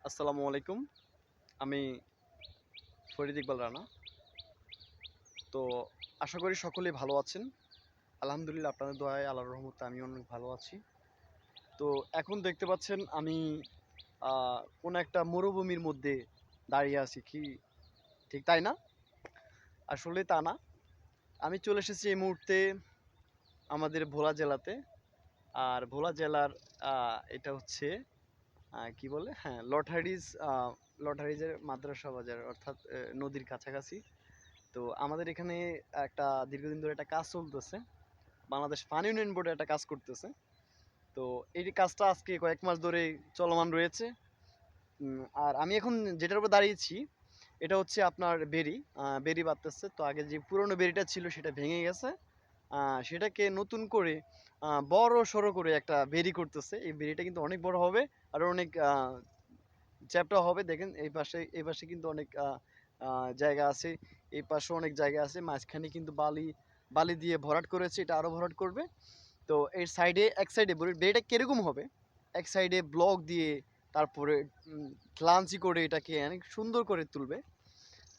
আসসালামু আলাইকুম। আমি ফরিদ ইকবাল রানা। তো আশা করি সকলেই ভালো আছেন। আলহামদুলিল্লাহ আপনাদের দোয়ায় আল্লাহর রহমতে আমি অনেক ভালো আছি। তো এখন দেখতে পাচ্ছেন আমি কোনো একটা মরুভূমির মধ্যে দাঁড়িয়ে আছি কি ঠিক তাই না? আসলে তা না। আমি চলে এসেছি এই মুহূর্তে আমাদের ভোলা জেলাতে। আর ভোলা জেলার এটা হচ্ছে কি বলে? হ্যাঁ, লটারিজের মাদ্রাসা বাজার অর্থাৎ নদীর কাছাকাছি। তো আমাদের এখানে একটা দীর্ঘদিন ধরে একটা কাজ চলতেছে। বাংলাদেশ পানি উন্নয়ন বোর্ডে একটা কাজ করতেছে। তো এই কাজটা আজকে কয়েক মাস ধরে চলমান রয়েছে। আর আমি এখন যেটার উপর দাঁড়িয়েছি এটা হচ্ছে আপনার বেড়ি। বেড়ি বাঁধতেছে। তো আগে যে পুরনো বেড়িটা ছিল সেটা ভেঙে গেছে। সেটাকে নতুন করে বড় সড়ো করে একটা বেড়ি করতেছে। এই বেড়িটা কিন্তু অনেক বড় হবে আর অনেক চ্যাপ্টা হবে। দেখেন এই পাশে কিন্তু অনেক জায়গা আছে। এই পাশে অনেক জায়গা আছে। মাঝখানে কিন্তু বালি দিয়ে ভরাট করেছে। এটা আরো ভরাট করবে। তো এর সাইডে এক সাইডে বেড়িটা কিরকম হবে? এক সাইডে ব্লক দিয়ে তারপরে ক্লাঞ্চি করে এটাকে অনেক সুন্দর করে তুলবে।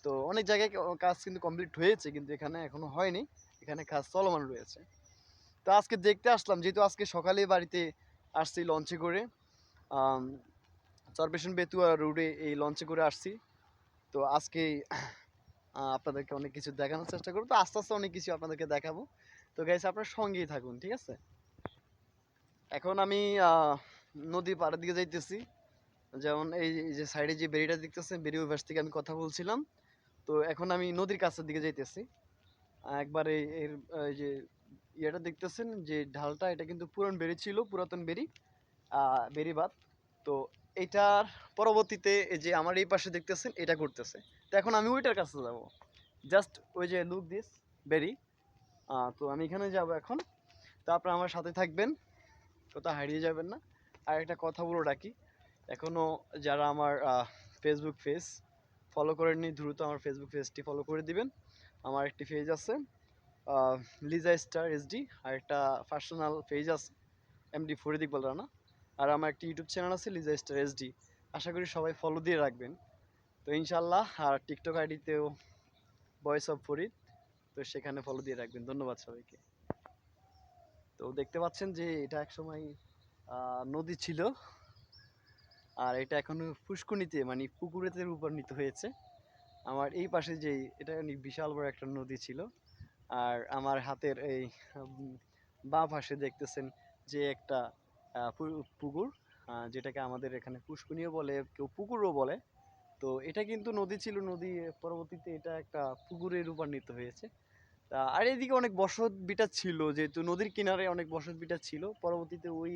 তো অনেক জায়গায় কাজ কিন্তু কমপ্লিট হয়েছে কিন্তু এখানে এখনো হয়নি। এখানে কাজ চলমান রয়েছে। তো আজকে দেখতে আসলাম যেহেতু আজকে সকালে বাড়িতে আসছি লঞ্চে করে। আম চরপেশন বেতুয়া রোডে এই লঞ্চে করে আসছি। তো আজকে আপনাদেরকে অনেক কিছু দেখানোর চেষ্টা করবো। তো আস্তে আস্তে অনেক কিছু আপনাদেরকে দেখাবো। তো গাইস আপনার সঙ্গেই থাকুন, ঠিক আছে? এখন আমি নদীর পাড়ের দিকে যাইতেছি। যেমন এই যে সাইডে যে বেড়িটা দেখতেছেন, বেড়ি ওই পাশ থেকে আমি কথা বলছিলাম। তো এখন আমি নদীর কাছের দিকে যাইতেছি। একবারে এর এই যে ইয়েটা দেখতেছেন যে ঢালটা, এটা কিন্তু বেড়ি ছিল, পুরাতন বেড়ি, বেড়িবাঁধ। তো এটার পরবর্তীতে এই যে আমার এই পাশে দেখতেছেন এটা করতেছে। তো এখন আমি ওইটার কাছে যাব। জাস্ট ওই যে লুক দিস বেরি। তো আমি এখানে যাব এখন। তো আপনারা আমার সাথে থাকবেন, কোথাও হারিয়ে যাবেন না। আর একটা কথা বলে রাখি, এখনও যারা আমার ফেসবুক পেজ ফলো করেননি দ্রুত আমার ফেসবুক পেজটি ফলো করে দিবেন। আমার একটি পেজ আছে লিজা স্টার এসডি, আর একটা পার্সোনাল পেজ আছে এমডি ফরিদ ইকবাল রানা। আর আমার একটি ইউটিউব চ্যানেল আছে লিজা স্টার এসডি। আশা করি সবাই ফলো দিয়ে রাখবেন। তো ইনশাল্লাহ আর টিকটক আইডিতেও ভয়েস অফ ফরিদ, তো সেখানে ফলো দিয়ে রাখবেন। ধন্যবাদ সবাইকে। তো দেখতে পাচ্ছেন যে এটা একসময় নদী ছিল, আর এটা এখন পুষ্করিণীতে মানে পুকুরেতে রূপান্তরিত হয়েছে। আমার এই পাশে যে এটা অনেক বিশাল বড় একটা নদী ছিল। আর আমার হাতের এই বাঁ পাশে দেখতেছেন যে একটা পুকুর, যেটাকে আমাদের এখানে পুষ্করিণীও বলে, কেউ পুকুরও বলে। তো এটা কিন্তু নদী ছিল, নদী পরবর্তীতে এটা একটা পুকুরে রূপান্তরিত হয়েছে। আর এদিকে অনেক বসত ভিটা ছিল, যেহেতু নদীর কিনারে অনেক বসত ভিটা ছিল। পরবর্তীতে ওই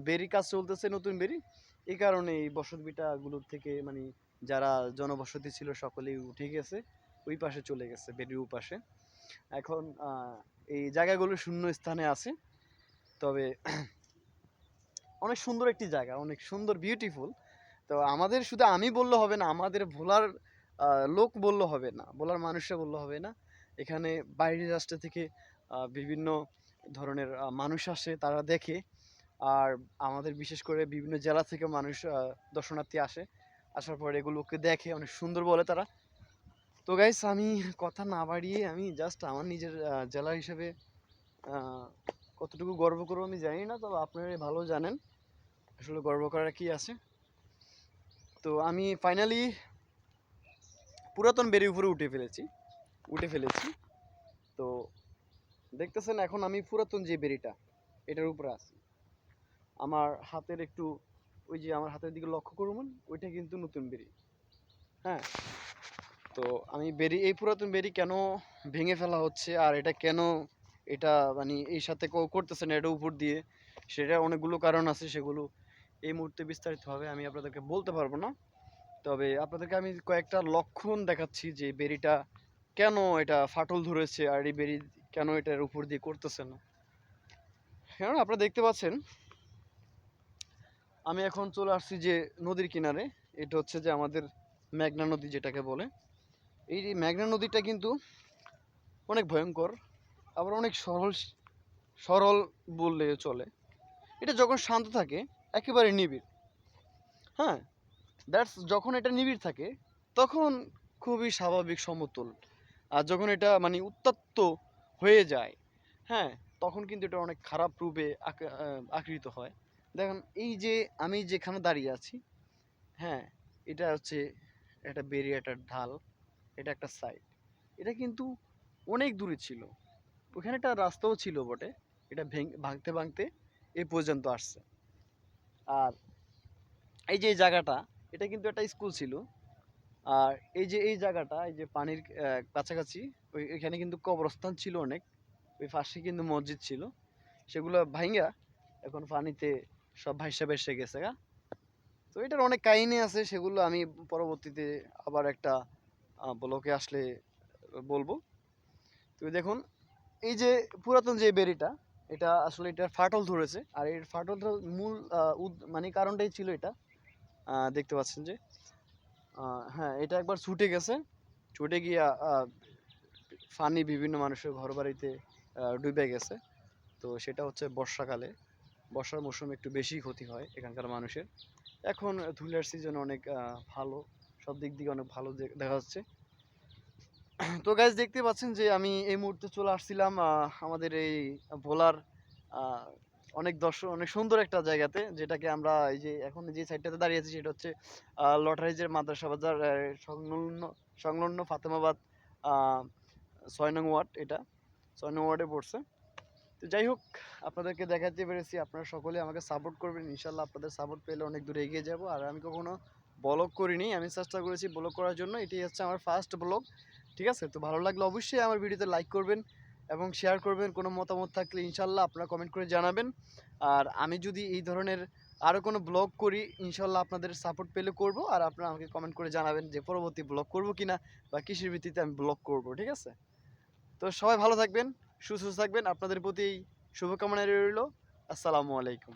বেরি কাজ চলতেছে, নতুন বেরি, এই কারণে এই বসত ভিটাগুলোর থেকে মানে যারা জনবসতি ছিল সকলেই উঠে গেছে, ওই পাশে চলে গেছে, বেরির পাশে। এখন এই জায়গাগুলো শূন্য স্থানে আছে। তবে অনেক সুন্দর একটি জায়গা, অনেক সুন্দর, বিউটিফুল। তো আমাদের শুধু আমি বললে হবে না, আমাদের ভোলার লোক বললে হবে না, ভোলার মানুষরা বললে হবে না। এখানে বাইরের রাষ্ট্র থেকে বিভিন্ন ধরনের মানুষ আসে, তারা দেখে। আর আমাদের বিশেষ করে বিভিন্ন জেলা থেকে মানুষ দর্শনার্থী আসে, আসার পর এগুলোকে দেখে, অনেক সুন্দর বলে তারা। তো গাইস আমি কথা না বাড়িয়ে আমি জাস্ট আমার নিজের জেলা হিসেবে আহ, কতটুকু গর্ব করবো আমি জানি না, তবে আপনারা ভালো জানেন আসলে গর্ব করার কি আছে। তো আমি ফাইনালি পুরাতন বেরির উপরে উঠে ফেলেছি। তো দেখতেছেন এখন আমি পুরাতন যে বেরিটা এটার উপরে আছি। আমার হাতের একটু ওই যে আমার হাতের দিকে লক্ষ্য করুন, ওইটা কিন্তু নতুন বেরি। হ্যাঁ, তো আমি এই পুরাতন বেরি কেন ভেঙে ফেলা হচ্ছে আর এটা কেন এটা মানে এই সাথে করতেছে না এটা উপর দিয়ে, সেটা অনেকগুলো কারণ আছে। সেগুলো এই মুহূর্তে বিস্তারিতভাবে আমি আপনাদেরকে বলতে পারবো না। তবে আপনাদেরকে আমি কয়েকটা লক্ষণ দেখাচ্ছি যে বেরিটা কেন এটা ফাটল ধরেছে আর এই বেরি কেন এটার উপর দিয়ে করতেছে না। কারণ আপনারা দেখতে পাচ্ছেন আমি এখন চলে আসছি যে নদীর কিনারে। এটা হচ্ছে যে আমাদের মেঘনা নদী যেটাকে বলে। এই যে মেঘনা নদীটা কিন্তু অনেক ভয়ঙ্কর, আবার অনেক সরল বললে চলে। এটা যখন শান্ত থাকে একেবারে নিবিড়। হ্যাঁ, দ্যাটস যখন এটা নিবিড় থাকে তখন খুবই স্বাভাবিক সমতল। আর যখন এটা মানে উত্তপ্ত হয়ে যায়, হ্যাঁ, তখন কিন্তু এটা অনেক খারাপ রূপে আকৃত হয়। দেখেন এই যে আমি যেখানে দাঁড়িয়ে আছি, হ্যাঁ, এটা হচ্ছে একটা বেরিয়াটার ঢাল, এটা একটা সাইড। এটা কিন্তু অনেক দূরে ছিল, ওখানে একটা রাস্তাও ছিল বটে, এটা ভাঙতে ভাঙতে এই পর্যন্ত আসছে। আর এই যে এই জায়গাটা, এটা কিন্তু একটা স্কুল ছিল। আর এই যে এই জায়গাটা, এই যে পানির কাছাকাছি, এখানে কিন্তু কবরস্থান ছিল অনেক, ওই পাশে কিন্তু মসজিদ ছিল, সেগুলো ভাইঙ্গা এখন পানিতে সব ভাইসা ভেসে গেছে গা। তো এটার অনেক কাহিনী আছে, সেগুলো আমি পরবর্তীতে আবার একটা ব্লকে আসলে বলবো। তো দেখুন এই যে পুরাতন যে বেড়িটা, এটা আসলে এটার ফাটল ধরেছে, আর এর ফাটল ধরার মূল মানে কারণটাই ছিল এটা, দেখতে পাচ্ছেন যে হ্যাঁ, এটা একবার ছুটে গেছে, ছুটে গিয়া পানি বিভিন্ন মানুষের ঘরবাড়িতে ডুবে গেছে। তো সেটা হচ্ছে বর্ষাকালে, বর্ষার মৌসুমে একটু বেশি ক্ষতি হয় এখানকার মানুষের। এখন ধুলার সিজন অনেক ভালো, সব দিক দিয়ে অনেক ভালো দেখা যাচ্ছে। তো গাইজ দেখতে পাচ্ছেন যে আমি এই মুহূর্তে চলে আসছিলাম আমাদের এই ভোলার আহ, অনেক সুন্দর একটা জায়গাতে, যেটাকে আমরা এই যে এখন যে সাইডটাতে দাঁড়িয়ে আছি সেটা হচ্ছে লটারিজের মাদ্রাসা বাজার সংলগ্ন সংলগ্ন ফাতেমাবাদ 6 নং ওয়ার্ড, এটা 6 নং ওয়ার্ডে পড়ছে। তো যাই হোক, আপনাদেরকে দেখাতে পেরেছি, আপনারা সকলে আমাকে সাপোর্ট করবেন, ইনশাল্লাহ আপনাদের সাপোর্ট পেলে অনেক দূরে এগিয়ে যাব। আর আমি কখনো ব্লগ করিনি, আমি চেষ্টা করেছি ব্লগ করার জন্য, এটি হচ্ছে আমার ফার্স্ট ব্লগ। ঠিক আছে, তো ভালো লাগলে অবশ্যই আমার ভিডিওতে লাইক করবেন এবং শেয়ার করবেন। কোনো মতামত থাকলে ইনশাল্লাহ আপনারা কমেন্ট করে জানাবেন। আর আমি যদি এই ধরনের আরও কোনো ব্লগ করি, ইনশাল্লাহ আপনাদের সাপোর্ট পেলে করব, আর আপনারা আমাকে কমেন্ট করে জানাবেন যে পরবর্তী ব্লগ করব কিনা বা কিসের ভিত্তিতে আমি ব্লগ করব। ঠিক আছে, তো সবাই ভালো থাকবেন, সুস্থ থাকবেন, আপনাদের প্রতি শুভকামনা রইল। আসসালামু আলাইকুম।